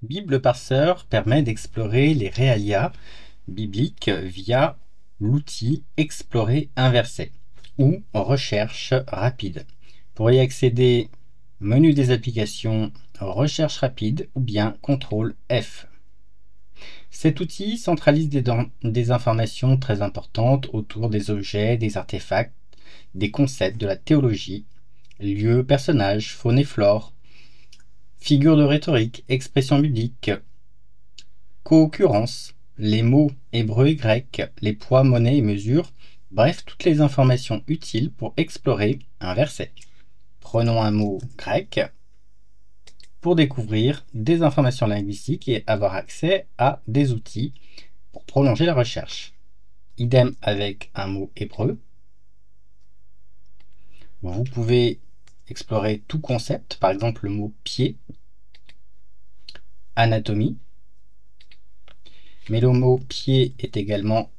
BibleParseur permet d'explorer les réalia bibliques via l'outil Explorer inversé ou Recherche rapide. Pour y accéder, menu des applications, Recherche rapide ou bien CTRL F. Cet outil centralise des informations très importantes autour des objets, des artefacts, des concepts de la théologie, lieux, personnages, faune et flore, figures de rhétorique, expressions bibliques, co-occurrence, les mots hébreux et grecs, les poids, monnaies et mesures, bref, toutes les informations utiles pour explorer un verset. Prenons un mot grec pour découvrir des informations linguistiques et avoir accès à des outils pour prolonger la recherche. Idem avec un mot hébreu. Vous pouvez explorer tout concept, par exemple le mot pied, anatomie, mais le mot pied est également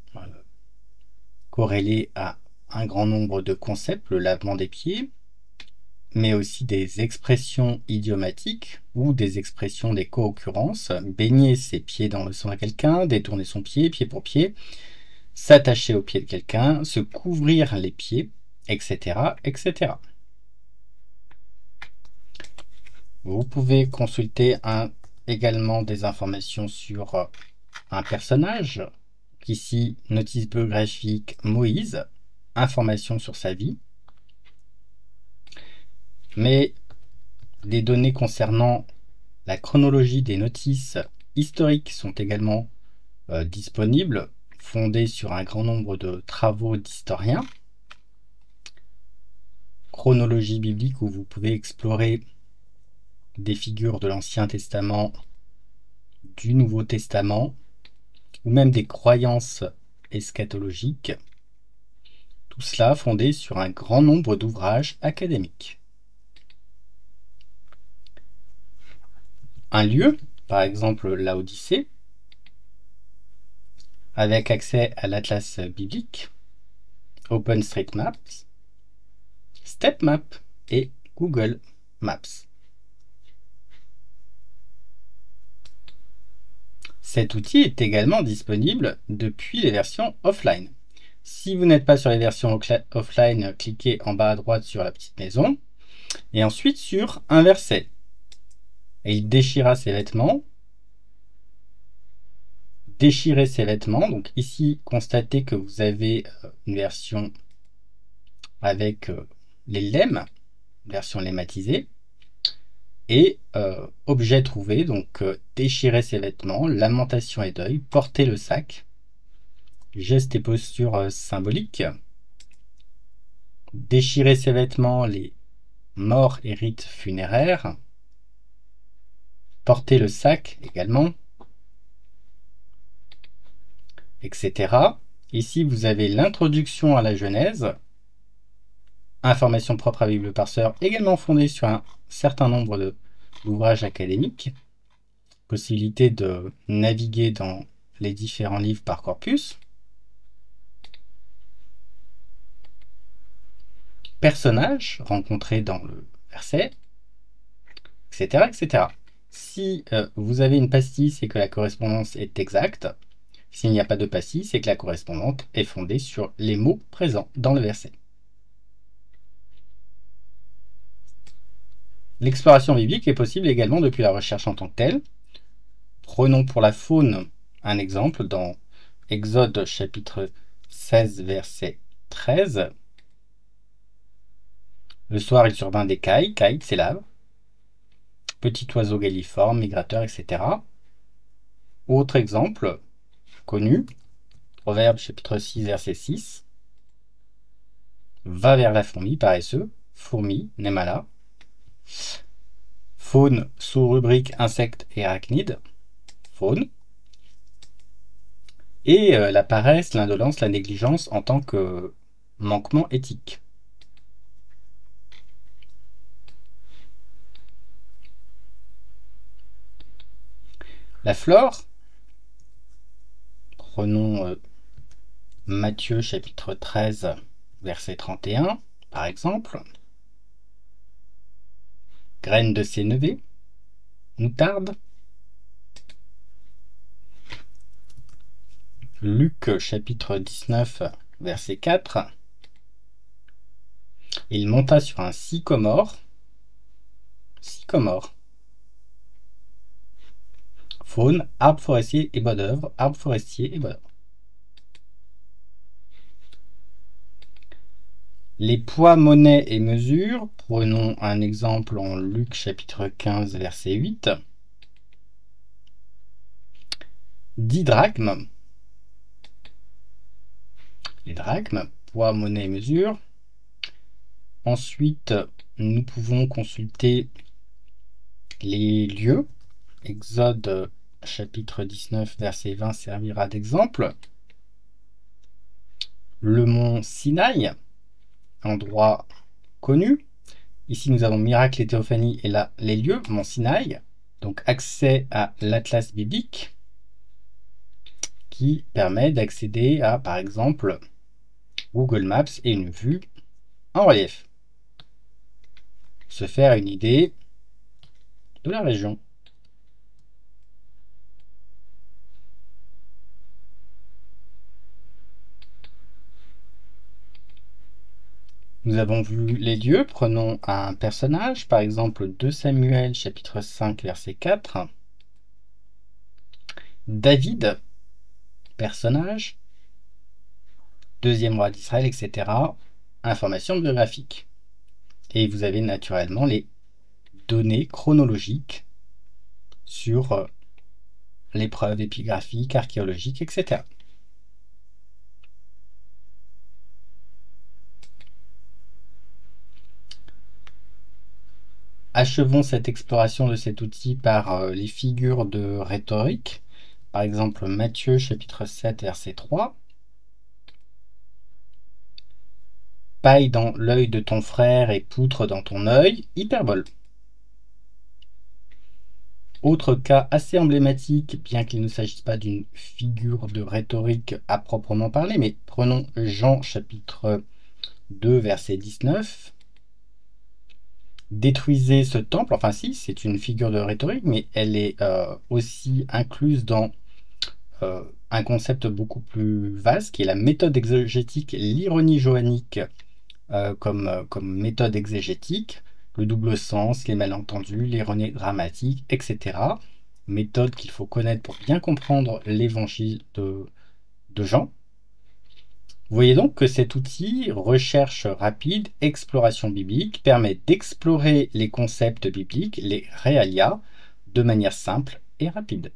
corrélé à un grand nombre de concepts, le lavement des pieds, mais aussi des expressions idiomatiques ou des expressions des co-occurrences, baigner ses pieds dans le sang de quelqu'un, détourner son pied, pied pour pied, s'attacher au pied de quelqu'un, se couvrir les pieds, etc., etc. Vous pouvez consulter également des informations sur un personnage, ici notice biographique Moïse, informations sur sa vie, mais des données concernant la chronologie des notices historiques sont également disponibles, fondées sur un grand nombre de travaux d'historiens. Chronologie biblique où vous pouvez explorer des figures de l'Ancien Testament, du Nouveau Testament, ou même des croyances eschatologiques. Tout cela fondé sur un grand nombre d'ouvrages académiques. Un lieu, par exemple l'Odyssée, avec accès à l'atlas biblique, OpenStreetMaps, StepMap et Google Maps. Cet outil est également disponible depuis les versions offline. Si vous n'êtes pas sur les versions offline, cliquez en bas à droite sur la petite maison et ensuite sur un verset. Et il déchira ses vêtements. Déchirer ses vêtements. Donc ici, constatez que vous avez une version avec les lemmes, version lemmatisée. Et objet trouvé, donc déchirer ses vêtements, lamentation et deuil, porter le sac, gestes et postures symboliques, déchirer ses vêtements, les morts et rites funéraires, porter le sac également, etc. Ici, vous avez l'introduction à la Genèse, information propre à BibleParseur, également fondée sur un certain nombre d'ouvrages académiques, possibilité de naviguer dans les différents livres par corpus, personnages rencontrés dans le verset, etc., etc. Si vous avez une pastille, c'est que la correspondance est exacte. S'il n'y a pas de pastille, c'est que la correspondance est fondée sur les mots présents dans le verset. L'exploration biblique est possible également depuis la recherche en tant que telle. Prenons pour la faune un exemple dans Exode chapitre 16, verset 13. Le soir, il survint des cailles, c'est l'arbre. Petit oiseau galliforme, migrateur, etc. Autre exemple connu, Proverbe chapitre 6, verset 6. Va vers la fourmi, paresseux, fourmi, Némala. Faune sous rubrique insectes et arachnides, faune. Et la paresse, l'indolence, la négligence en tant que manquement éthique. La flore, prenons Matthieu chapitre 13, verset 31, par exemple. Graines de sénévé, moutarde, Luc chapitre 19, verset 4. Il monta sur un sycomore. Sycomore. Faune, arbre forestier et bois d'œuvre, arbre forestier et bois d'œuvre. Les poids, monnaies et mesures, prenons un exemple en Luc chapitre 15 verset 8. 10 drachmes. Les drachmes, poids, monnaie et mesure. Ensuite, nous pouvons consulter les lieux. Exode chapitre 19 verset 20 servira d'exemple. Le mont Sinaï, endroit connu. Ici, nous avons miracle et théophanie et là, les lieux, mont Sinaï. Donc, accès à l'atlas biblique qui permet d'accéder à, par exemple, Google Maps et une vue en relief. Se faire une idée de la région. Nous avons vu les dieux. Prenons un personnage, par exemple 2 Samuel, chapitre 5, verset 4. David, personnage. Deuxième roi d'Israël, etc. Information biographique. Et vous avez naturellement les données chronologiques sur les preuves épigraphiques, archéologiques, etc. Achevons cette exploration de cet outil par les figures de rhétorique. Par exemple, Matthieu chapitre 7, verset 3. Paille dans l'œil de ton frère et poutre dans ton œil, hyperbole. Autre cas assez emblématique, bien qu'il ne s'agisse pas d'une figure de rhétorique à proprement parler, mais prenons Jean chapitre 2, verset 19. Détruisez ce temple, enfin si, c'est une figure de rhétorique, mais elle est aussi incluse dans un concept beaucoup plus vaste, qui est la méthode exégétique, l'ironie johannique comme méthode exégétique, le double sens, les malentendus, l'ironie dramatique, etc. Méthode qu'il faut connaître pour bien comprendre l'évangile de Jean. Vous voyez donc que cet outil, recherche rapide, exploration biblique, permet d'explorer les concepts bibliques, les réalia, de manière simple et rapide.